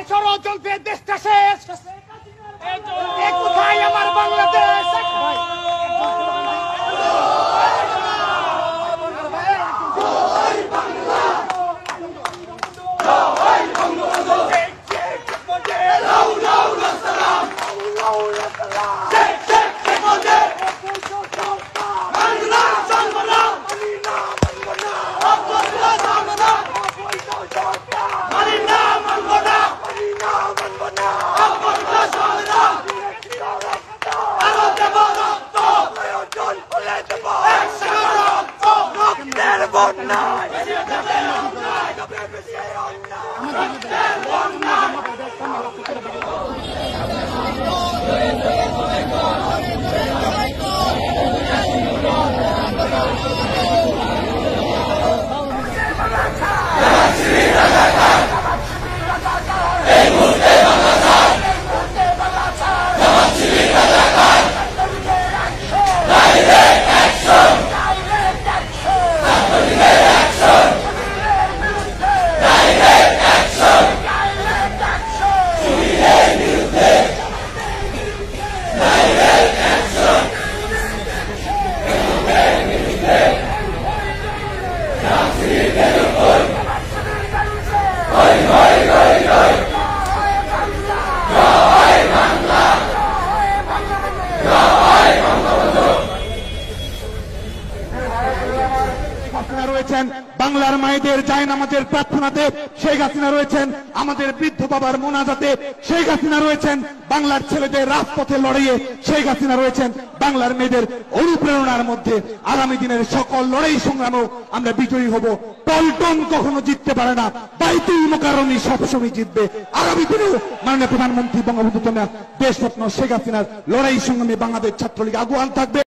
ষড়যন্ত্রের দেশটা শেষ। কোথায় আমার বাংলাদেশ? বাংলার মায়েদের জায়নামাজের প্রার্থনাতে শেখ হাসিনা রয়েছেন, আমাদের বৃদ্ধ বাবার মোনাজাতে শেখ হাসিনা রয়েছেন, বাংলার ছেলেদের রাজপথে লড়াইয়ে শেখ হাসিনা রয়েছেন, বাংলার মেয়েদের অনুপ্রেরণার মধ্যে আগামী দিনের সকল লড়াই সংগ্রামেও আমরা বিজয়ী হব। পল্টন কখনো জিততে পারে না, বাইতুল মোকাররমই সবসময় জিতবে। আগামী দিনেও মাননীয় প্রধানমন্ত্রী বঙ্গবন্ধু দেশরত্ন শেখ হাসিনার লড়াই সংগ্রামে বাংলাদেশ ছাত্রলীগ আগুয়ান থাকবে।